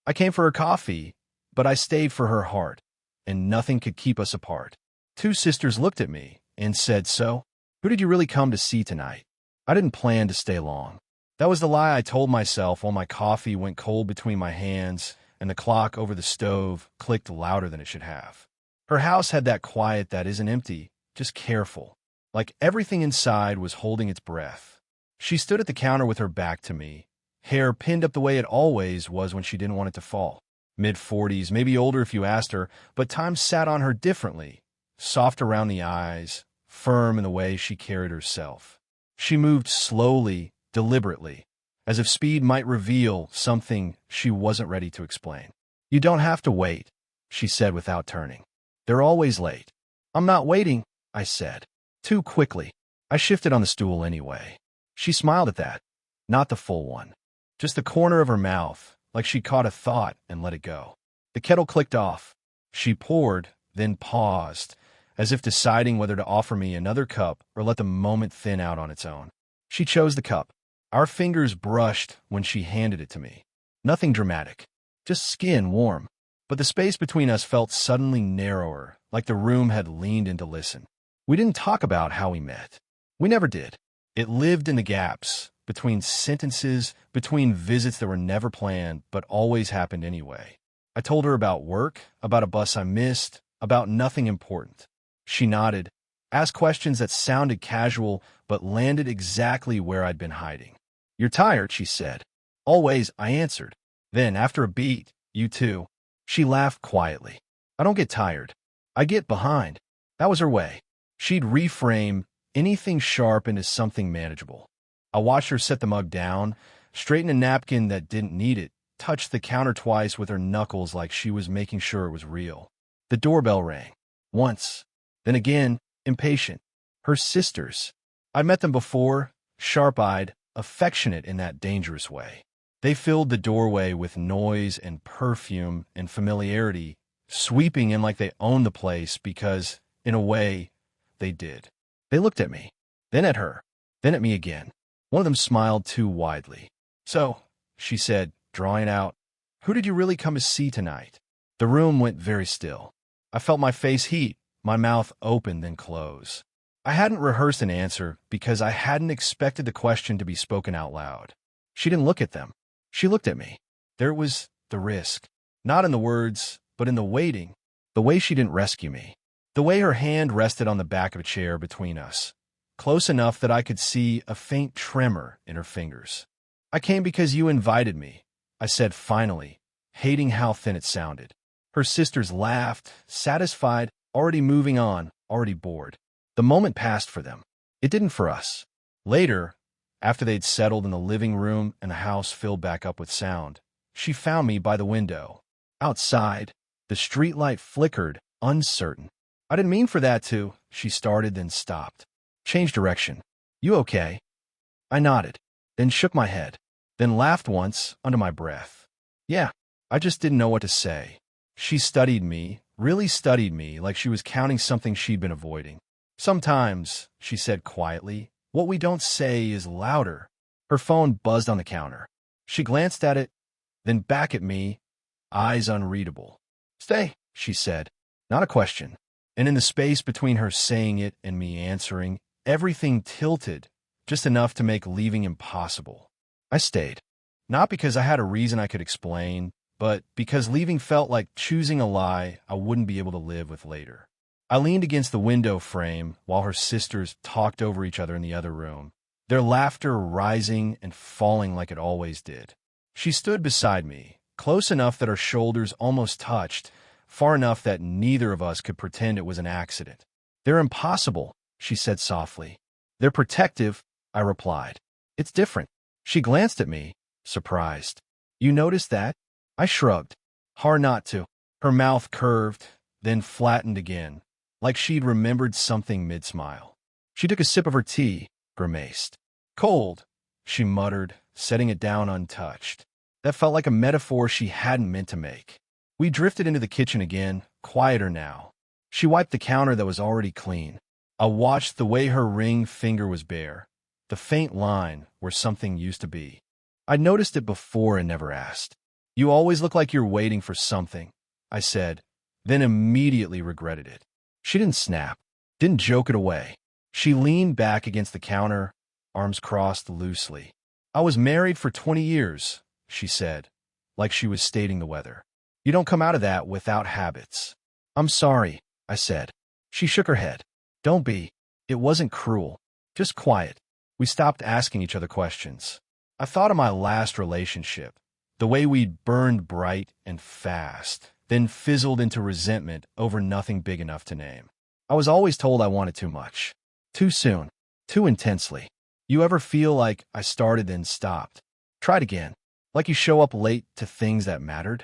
I came for her coffee, but I stayed for her heart, and nothing could keep us apart. Two sisters looked at me and said, "So, who did you really come to see tonight?" I didn't plan to stay long. That was the lie I told myself while my coffee went cold between my hands and the clock over the stove clicked louder than it should have. Her house had that quiet that isn't empty, just careful, like everything inside was holding its breath. She stood at the counter with her back to me, hair pinned up the way it always was when she didn't want it to fall. Mid-40s, maybe older if you asked her, but time sat on her differently, soft around the eyes, firm in the way she carried herself. She moved slowly, deliberately, as if speed might reveal something she wasn't ready to explain. "You don't have to wait," she said without turning. "They're always late." "I'm not waiting," I said. Too quickly. I shifted on the stool anyway. She smiled at that. Not the full one. Just the corner of her mouth, like she caught a thought and let it go. The kettle clicked off. She poured, then paused, as if deciding whether to offer me another cup or let the moment thin out on its own. She chose the cup. Our fingers brushed when she handed it to me. Nothing dramatic, just skin warm. But the space between us felt suddenly narrower, like the room had leaned in to listen. We didn't talk about how we met. We never did. It lived in the gaps, between sentences, between visits that were never planned but always happened anyway. I told her about work, about a bus I missed, about nothing important. She nodded, asked questions that sounded casual but landed exactly where I'd been hiding. "You're tired," she said. "Always," I answered. Then, after a beat, "You too." She laughed quietly. "I don't get tired. I get behind." That was her way. She'd reframe anything sharp into something manageable. I watched her set the mug down, straighten a napkin that didn't need it, touch the counter twice with her knuckles like she was making sure it was real. The doorbell rang. Once. Then again, impatient. Her sisters. I'd met them before, sharp-eyed, affectionate in that dangerous way. They filled the doorway with noise and perfume and familiarity, sweeping in like they owned the place because, in a way, they did. They looked at me, then at her, then at me again. One of them smiled too widely. "So," she said, drawing out, "who did you really come to see tonight?" The room went very still. I felt my face heat, my mouth open then close. I hadn't rehearsed an answer because I hadn't expected the question to be spoken out loud. She didn't look at them. She looked at me. There was the risk. Not in the words, but in the waiting. The way she didn't rescue me. The way her hand rested on the back of a chair between us. Close enough that I could see a faint tremor in her fingers. "I came because you invited me," I said finally, hating how thin it sounded. Her sisters laughed, satisfied, already moving on, already bored. The moment passed for them. It didn't for us. Later, after they'd settled in the living room and the house filled back up with sound, she found me by the window. Outside, the streetlight flickered, uncertain. "I didn't mean for that to," she started, then stopped. Changed direction. "You okay?" I nodded, then shook my head, then laughed once under my breath. "Yeah, I just didn't know what to say." She studied me, really studied me, like she was counting something she'd been avoiding. "Sometimes," she said quietly, "what we don't say is louder." Her phone buzzed on the counter. She glanced at it, then back at me, eyes unreadable. "Stay," she said, not a question. And in the space between her saying it and me answering, everything tilted, just enough to make leaving impossible. I stayed. Not because I had a reason I could explain, but because leaving felt like choosing a lie I wouldn't be able to live with later. I leaned against the window frame while her sisters talked over each other in the other room, their laughter rising and falling like it always did. She stood beside me, close enough that our shoulders almost touched, far enough that neither of us could pretend it was an accident. "They're impossible," she said softly. "They're protective," I replied. "It's different." She glanced at me, surprised. "You noticed that?" I shrugged. Hard not to. Her mouth curved, then flattened again, like she'd remembered something mid-smile. She took a sip of her tea, grimaced. "Cold," she muttered, setting it down untouched. That felt like a metaphor she hadn't meant to make. We drifted into the kitchen again, quieter now. She wiped the counter that was already clean. I watched the way her ring finger was bare, the faint line where something used to be. I'd noticed it before and never asked. You always look like you're waiting for something, I said, then immediately regretted it. She didn't snap, didn't joke it away. She leaned back against the counter, arms crossed loosely. I was married for 20 years, she said, like she was stating the weather. You don't come out of that without habits. I'm sorry, I said. She shook her head. Don't be. It wasn't cruel. Just quiet. We stopped asking each other questions. I thought of my last relationship, the way we'd burned bright and fast, then fizzled into resentment over nothing big enough to name. I was always told I wanted too much. Too soon. Too intensely. You ever feel like I started then stopped? Tried again. Like you show up late to things that mattered?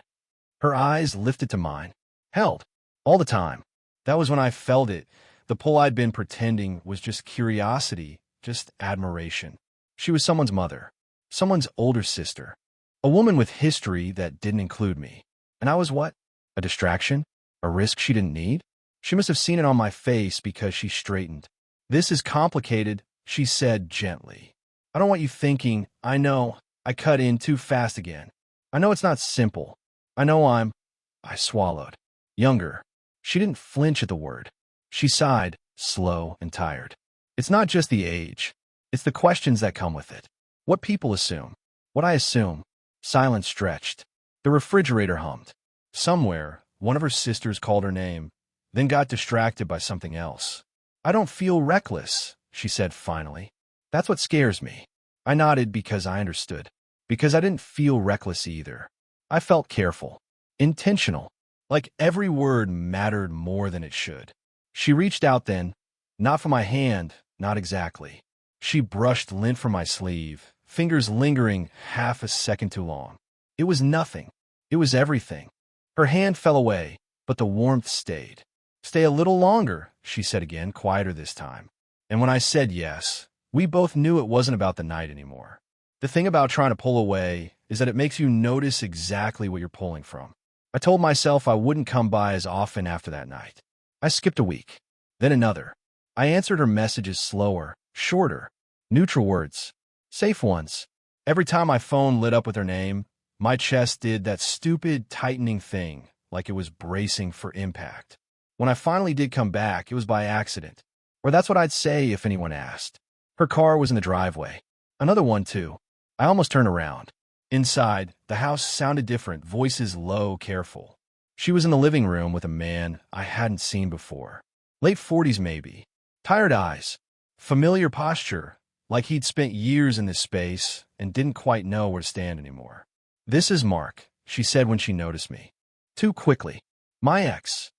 Her eyes lifted to mine. Held. All the time. That was when I felt it. The pull I'd been pretending was just curiosity, just admiration. She was someone's mother. Someone's older sister. A woman with history that didn't include me. And I was what? A distraction? A risk she didn't need? She must have seen it on my face because she straightened. This is complicated, she said gently. I don't want you thinking, I know, I cut in too fast again. I know it's not simple. I know I swallowed. Younger. She didn't flinch at the word. She sighed, slow and tired. It's not just the age. It's the questions that come with it. What people assume. What I assume. Silence stretched. The refrigerator hummed. Somewhere, one of her sisters called her name, then got distracted by something else. I don't feel reckless, she said finally. That's what scares me. I nodded because I understood. Because I didn't feel reckless either. I felt careful. Intentional. Like every word mattered more than it should. She reached out then. Not for my hand, not exactly. She brushed lint from my sleeve, fingers lingering half a second too long. It was nothing. It was everything. Her hand fell away, but the warmth stayed. Stay a little longer, she said again, quieter this time. And when I said yes, we both knew it wasn't about the night anymore. The thing about trying to pull away is that it makes you notice exactly what you're pulling from. I told myself I wouldn't come by as often after that night. I skipped a week, then another. I answered her messages slower, shorter, neutral words, safe ones. Every time my phone lit up with her name, my chest did that stupid tightening thing, like it was bracing for impact. When I finally did come back, it was by accident. Or that's what I'd say if anyone asked. Her car was in the driveway. Another one, too. I almost turned around. Inside, the house sounded different, voices low, careful. She was in the living room with a man I hadn't seen before. Late 40s, maybe. Tired eyes. Familiar posture, like he'd spent years in this space and didn't quite know where to stand anymore. This is Mark, she said when she noticed me. Too quickly. My ex.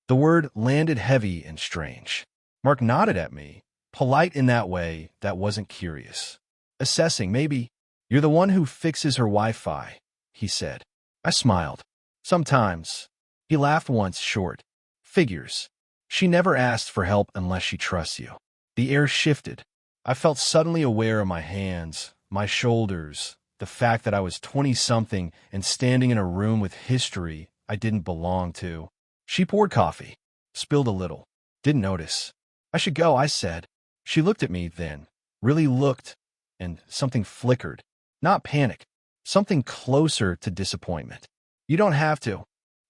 The word landed heavy and strange. Mark nodded at me, polite in that way that wasn't curious. Assessing, maybe. You're the one who fixes her Wi-Fi, he said. I smiled. Sometimes. He laughed once, short. Figures. She never asked for help unless she trusts you. The air shifted. I felt suddenly aware of my hands, my shoulders, the fact that I was 20-something and standing in a room with history I didn't belong to. She poured coffee, spilled a little, didn't notice. I should go, I said. She looked at me then, really looked, and something flickered. Not panic, something closer to disappointment. You don't have to.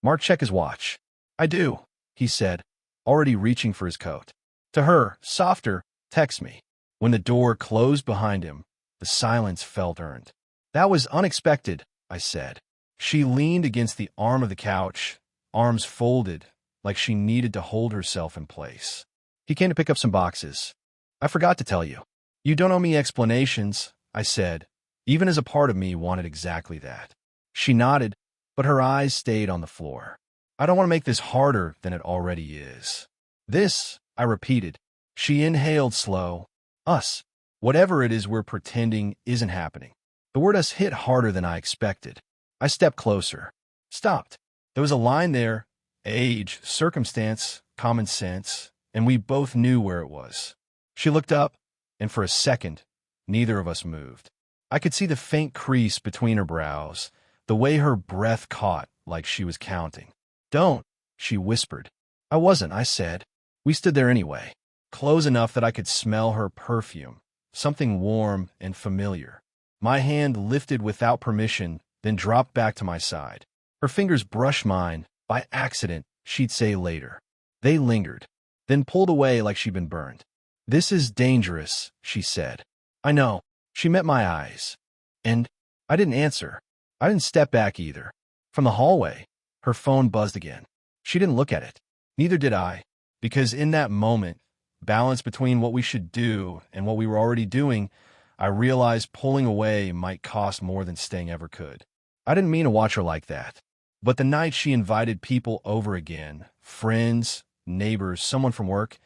Mark checked his watch. I do, he said, already reaching for his coat. To her, softer, text me. When the door closed behind him, the silence felt earned. That was unexpected, I said. She leaned against the arm of the couch, arms folded, like she needed to hold herself in place. He came to pick up some boxes. I forgot to tell you. You don't owe me explanations, I said, even as a part of me wanted exactly that. She nodded, but her eyes stayed on the floor. I don't want to make this harder than it already is. This, I repeated. She inhaled slow. Us. Whatever it is we're pretending isn't happening. The word us hit harder than I expected. I stepped closer. Stopped. There was a line there. Age, circumstance, common sense, and we both knew where it was. She looked up, and for a second, neither of us moved. I could see the faint crease between her brows, the way her breath caught like she was counting. Don't, she whispered. I wasn't, I said. We stood there anyway, close enough that I could smell her perfume, something warm and familiar. My hand lifted without permission, then dropped back to my side. Her fingers brushed mine. By accident, she'd say later. They lingered, then pulled away like she'd been burned. "This is dangerous," she said. "I know." She met my eyes. And I didn't answer. I didn't step back either. From the hallway, her phone buzzed again. She didn't look at it. Neither did I, because in that moment, balance between what we should do and what we were already doing, I realized pulling away might cost more than staying ever could. I didn't mean to watch her like that. But the night she invited people over again, friends, neighbors, someone from work,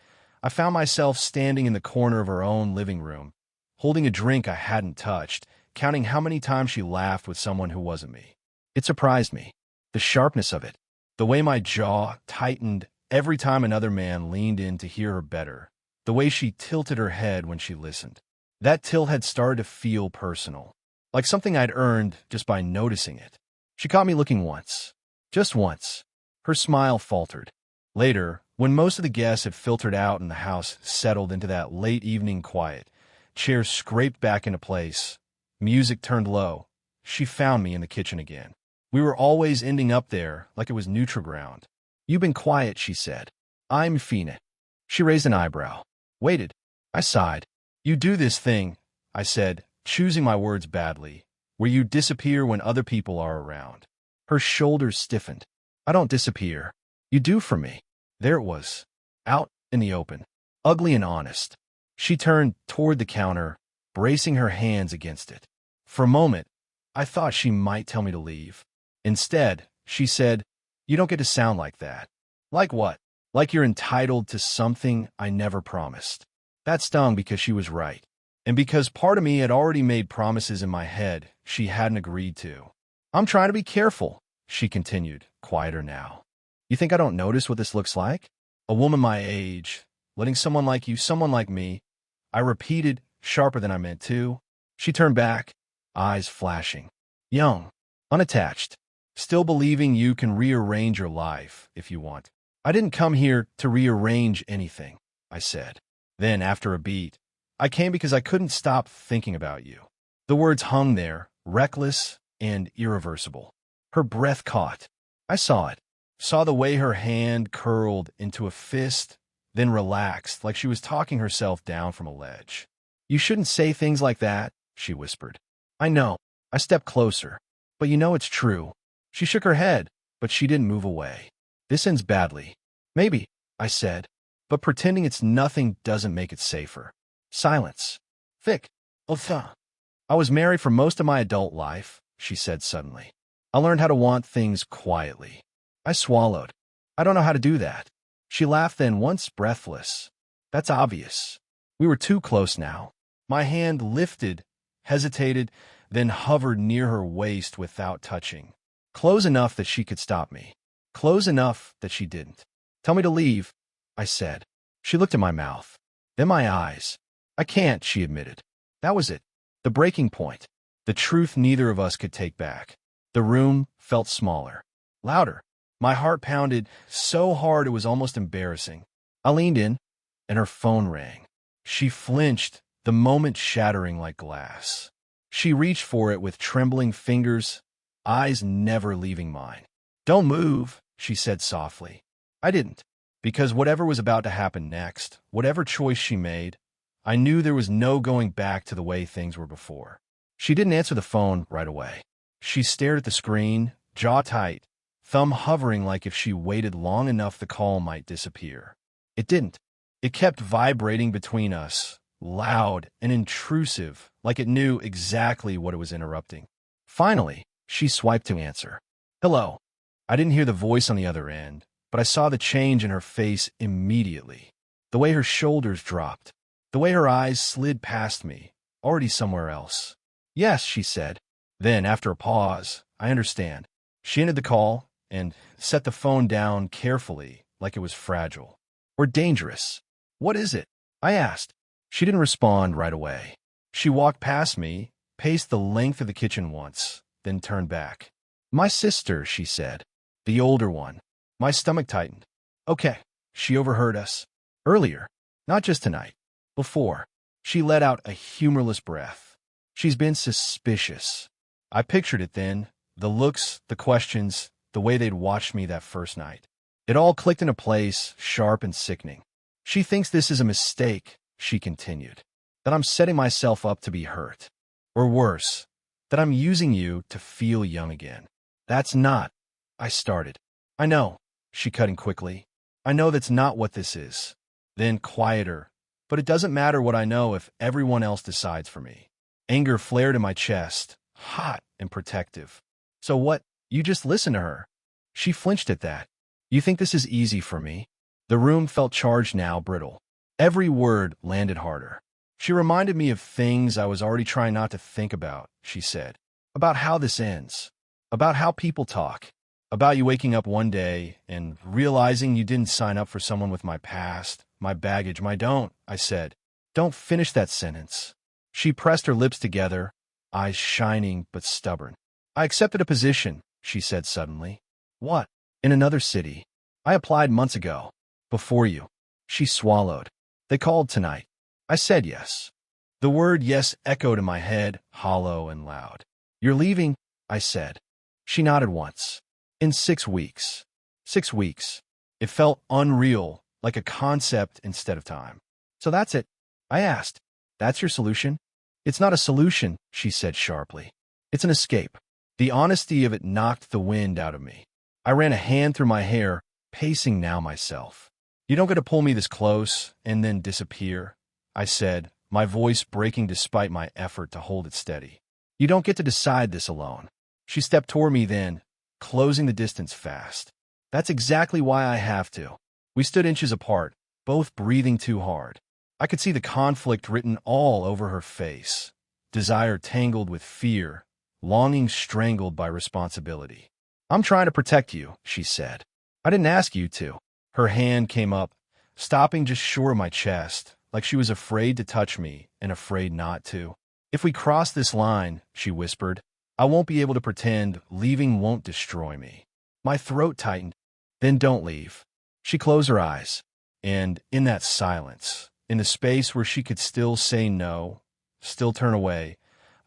I found myself standing in the corner of her own living room, holding a drink I hadn't touched, counting how many times she laughed with someone who wasn't me. It surprised me. The sharpness of it. The way my jaw tightened every time another man leaned in to hear her better. The way she tilted her head when she listened. That tilt had started to feel personal. Like something I'd earned just by noticing it. She caught me looking once. Just once. Her smile faltered. Later, when most of the guests had filtered out and the house settled into that late evening quiet, chairs scraped back into place, music turned low, she found me in the kitchen again. We were always ending up there like it was neutral ground. "You've been quiet," she said. "I'm Fina." She raised an eyebrow. Waited. I sighed. "You do this thing," I said, choosing my words badly, "where you disappear when other people are around." Her shoulders stiffened. "I don't disappear. You do for me." There it was, out in the open, ugly and honest. She turned toward the counter, bracing her hands against it. For a moment, I thought she might tell me to leave. Instead, she said, "You don't get to sound like that." "Like what?" "Like you're entitled to something I never promised." That stung because she was right, and because part of me had already made promises in my head she hadn't agreed to. "I'm trying to be careful," she continued, quieter now. "You think I don't notice what this looks like? A woman my age, letting someone like you, someone like me," I repeated, sharper than I meant to. She turned back, eyes flashing. "Young, unattached, still believing you can rearrange your life if you want." "I didn't come here to rearrange anything," I said. Then, after a beat, "I came because I couldn't stop thinking about you." The words hung there, reckless and irreversible. Her breath caught. I saw it. Saw the way her hand curled into a fist, then relaxed like she was talking herself down from a ledge. "You shouldn't say things like that," she whispered. "I know." I stepped closer. "But you know it's true." She shook her head, but she didn't move away. "This ends badly." "Maybe," I said, "but pretending it's nothing doesn't make it safer." Silence. Thick. Otha. "I was married for most of my adult life," she said suddenly. "I learned how to want things quietly." I swallowed. "I don't know how to do that." She laughed then, once breathless. "That's obvious." We were too close now. My hand lifted, hesitated, then hovered near her waist without touching. Close enough that she could stop me. Close enough that she didn't. "Tell me to leave," I said. She looked at my mouth, then my eyes. "I can't," she admitted. That was it. The breaking point. The truth neither of us could take back. The room felt smaller. Louder. My heart pounded so hard it was almost embarrassing. I leaned in, and her phone rang. She flinched, the moment shattering like glass. She reached for it with trembling fingers, eyes never leaving mine. "Don't move," she said softly. I didn't, because whatever was about to happen next, whatever choice she made, I knew there was no going back to the way things were before. She didn't answer the phone right away. She stared at the screen, jaw tight, thumb hovering like if she waited long enough the call might disappear. It didn't. It kept vibrating between us, loud and intrusive, like it knew exactly what it was interrupting. Finally, she swiped to answer. "Hello." I didn't hear the voice on the other end, but I saw the change in her face immediately. The way her shoulders dropped. The way her eyes slid past me, already somewhere else. "Yes," she said. Then, after a pause, "I understand." She ended the call and set the phone down carefully, like it was fragile. "Or dangerous." "What is it?" I asked. She didn't respond right away. She walked past me, paced the length of the kitchen once, then turned back. "My sister," she said. "The older one." My stomach tightened. "Okay." She overheard us. "Earlier. Not just tonight. Before." She let out a humorless breath. "She's been suspicious." I pictured it then, The looks, the questions, the way they'd watched me that first night. It all clicked into place, sharp and sickening. She thinks this is a mistake, she continued. That I'm setting myself up to be hurt. Or worse, that I'm using you to feel young again. That's not, I started. I know, she cut in quickly. I know that's not what this is. Then quieter. But it doesn't matter what I know if everyone else decides for me. Anger flared in my chest, hot and protective. So what? You just listen to her. She flinched at that. You think this is easy for me? The room felt charged now, brittle. Every word landed harder. She reminded me of things I was already trying not to think about, she said. About how this ends. About how people talk. About you waking up one day and realizing you didn't sign up for someone with my past, my baggage, I said. Don't finish that sentence. She pressed her lips together, eyes shining but stubborn. I accepted a position, she said suddenly. What? In another city. I applied months ago. Before you. She swallowed. They called tonight. I said yes. The word yes echoed in my head, hollow and loud. You're leaving, I said. She nodded once. In 6 weeks. 6 weeks. It felt unreal, like a concept instead of time. So that's it, I asked. That's your solution? It's not a solution, she said sharply. It's an escape. The honesty of it knocked the wind out of me. I ran a hand through my hair, pacing now myself. You don't get to pull me this close and then disappear, I said, my voice breaking despite my effort to hold it steady. You don't get to decide this alone. She stepped toward me then, closing the distance fast. That's exactly why I have to. We stood inches apart, both breathing too hard. I could see the conflict written all over her face. Desire tangled with fear, longing strangled by responsibility. I'm trying to protect you, she said. I didn't ask you to. Her hand came up, stopping just short of my chest, like she was afraid to touch me and afraid not to. If we cross this line, she whispered, I won't be able to pretend leaving won't destroy me. My throat tightened. Then don't leave. She closed her eyes, and in that silence, in the space where she could still say no, still turn away,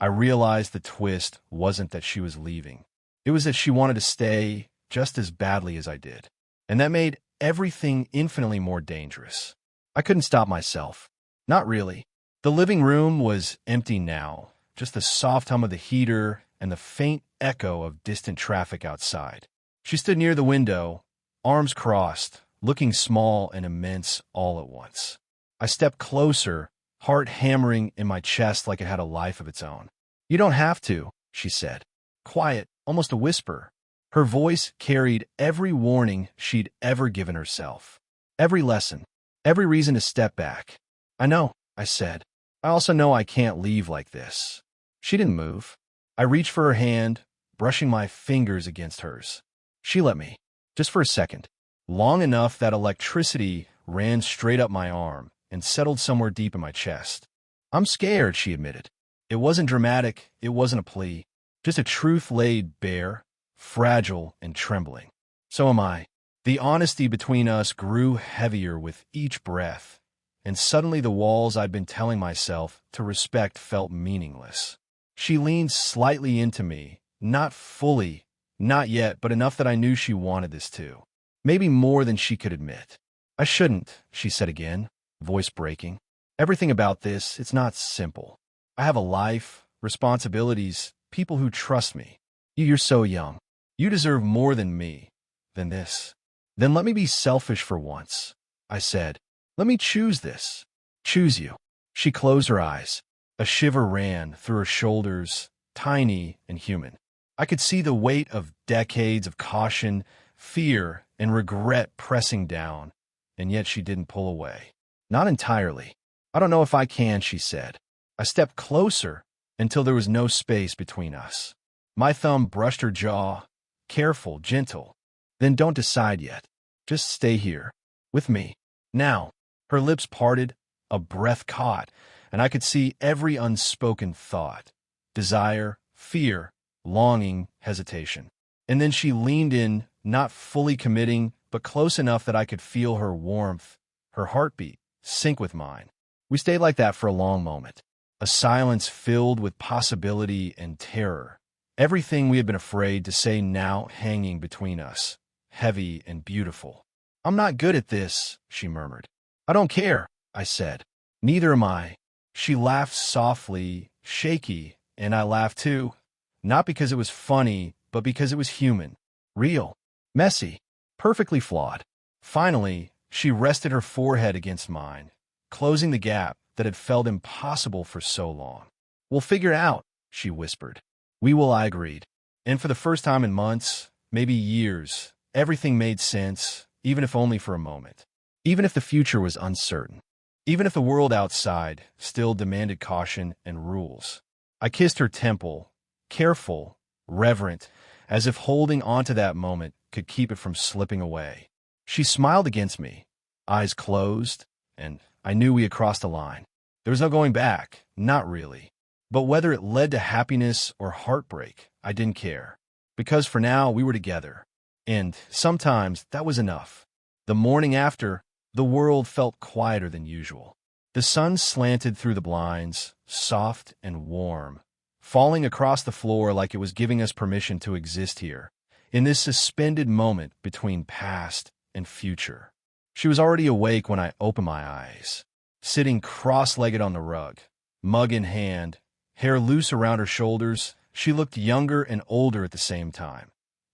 I realized the twist wasn't that she was leaving. It was that she wanted to stay just as badly as I did. And that made everything infinitely more dangerous. I couldn't stop myself. Not really. The living room was empty now, just the soft hum of the heater and the faint echo of distant traffic outside. She stood near the window, arms crossed, looking small and immense all at once. I stepped closer, heart hammering in my chest like it had a life of its own. You don't have to, she said. Quiet, almost a whisper. Her voice carried every warning she'd ever given herself. Every lesson. Every reason to step back. I know, I said. I also know I can't leave like this. She didn't move. I reached for her hand, brushing my fingers against hers. She let me. Just for a second. Long enough that electricity ran straight up my arm and settled somewhere deep in my chest. I'm scared, she admitted. It wasn't dramatic, it wasn't a plea. Just a truth laid bare, fragile and trembling. So am I. The honesty between us grew heavier with each breath, and suddenly the walls I'd been telling myself to respect felt meaningless. She leaned slightly into me, not fully, not yet, but enough that I knew she wanted this too. Maybe more than she could admit. I shouldn't, she said again, voice breaking. Everything about this, it's not simple. I have a life, responsibilities, people who trust me. You're so young. You deserve more than me, than this. Then let me be selfish for once, I said. Let me choose this. Choose you. She closed her eyes. A shiver ran through her shoulders, tiny and human. I could see the weight of decades of caution, fear, and regret pressing down, and yet she didn't pull away. Not entirely. I don't know if I can, she said. I stepped closer until there was no space between us. My thumb brushed her jaw, careful, gentle. Then don't decide yet. Just stay here, with me. Now. Her lips parted, a breath caught, and I could see every unspoken thought. Desire, fear, longing, hesitation. And then she leaned in, not fully committing, but close enough that I could feel her warmth, her heartbeat, sync with mine. We stayed like that for a long moment. A silence filled with possibility and terror. Everything we had been afraid to say now hanging between us, heavy and beautiful. "I'm not good at this," she murmured. "I don't care," I said. "Neither am I." She laughed softly, shaky, and I laughed too. Not because it was funny, but because it was human, real, messy, perfectly flawed. Finally, she rested her forehead against mine, closing the gap that had felt impossible for so long. "We'll figure it out," she whispered. "We will," I agreed. And for the first time in months, maybe years, everything made sense, even if only for a moment. Even if the future was uncertain. Even if the world outside still demanded caution and rules. I kissed her temple, careful, reverent, as if holding onto that moment could keep it from slipping away. She smiled against me, eyes closed, and I knew we had crossed a line. There was no going back, not really. But whether it led to happiness or heartbreak, I didn't care. Because for now, we were together. And sometimes that was enough. The morning after, the world felt quieter than usual. The sun slanted through the blinds, soft and warm, falling across the floor like it was giving us permission to exist here, in this suspended moment between past and future. She was already awake when I opened my eyes, sitting cross-legged on the rug, mug in hand, hair loose around her shoulders. She looked younger and older at the same time.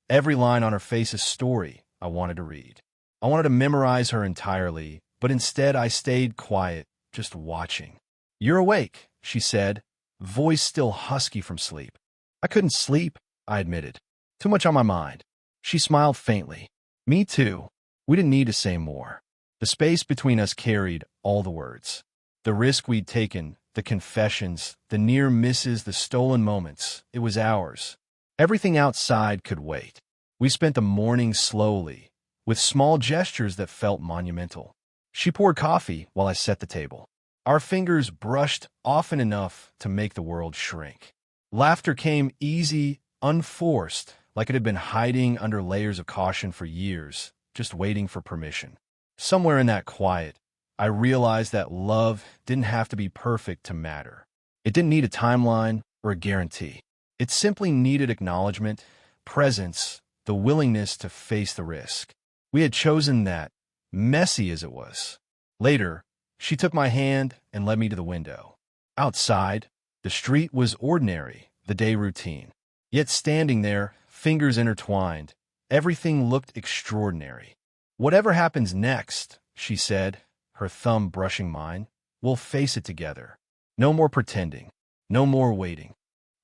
Every line on her face a story I wanted to read. I wanted to memorize her entirely, but instead I stayed quiet, just watching. "You're awake," she said, voice still husky from sleep. "I couldn't sleep," I admitted. "Too much on my mind." She smiled faintly. "Me too." We didn't need to say more. The space between us carried all the words. The risk we'd taken, the confessions, the near misses, the stolen moments. It was ours. Everything outside could wait. We spent the morning slowly, with small gestures that felt monumental. She poured coffee while I set the table. Our fingers brushed often enough to make the world shrink. Laughter came easy, unforced, like it had been hiding under layers of caution for years, just waiting for permission. Somewhere in that quiet, I realized that love didn't have to be perfect to matter. It didn't need a timeline or a guarantee. It simply needed acknowledgement, presence, the willingness to face the risk. We had chosen that, messy as it was. Later, she took my hand and led me to the window. Outside, the street was ordinary, the day routine. Yet standing there, fingers intertwined, everything looked extraordinary. "Whatever happens next," she said, her thumb brushing mine, "we'll face it together. No more pretending. No more waiting."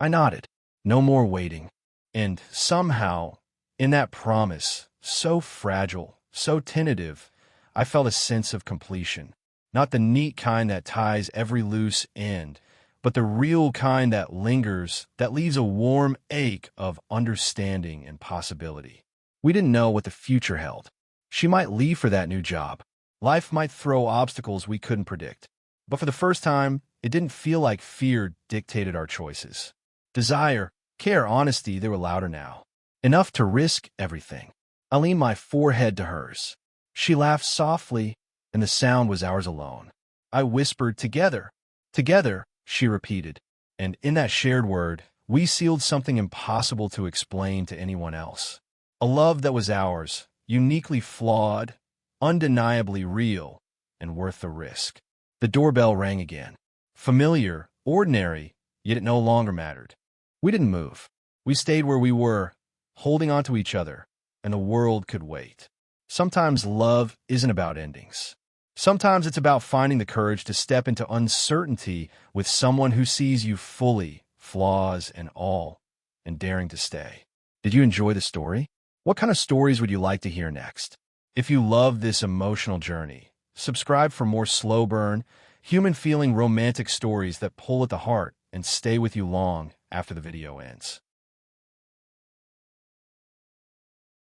I nodded. No more waiting. And somehow, in that promise, so fragile, so tentative, I felt a sense of completion. Not the neat kind that ties every loose end, but the real kind that lingers, that leaves a warm ache of understanding and possibility. We didn't know what the future held. She might leave for that new job. Life might throw obstacles we couldn't predict. But for the first time, it didn't feel like fear dictated our choices. Desire, care, honesty, they were louder now. Enough to risk everything. I leaned my forehead to hers. She laughed softly, and the sound was ours alone. I whispered, "Together." "Together," she repeated. And in that shared word, we sealed something impossible to explain to anyone else. A love that was ours, uniquely flawed, undeniably real, and worth the risk. The doorbell rang again. Familiar, ordinary, yet it no longer mattered. We didn't move. We stayed where we were, holding on to each other, and the world could wait. Sometimes love isn't about endings. Sometimes it's about finding the courage to step into uncertainty with someone who sees you fully, flaws and all, and daring to stay. Did you enjoy the story? What kind of stories would you like to hear next? If you love this emotional journey, subscribe for more slow burn, human feeling romantic stories that pull at the heart and stay with you long after the video ends.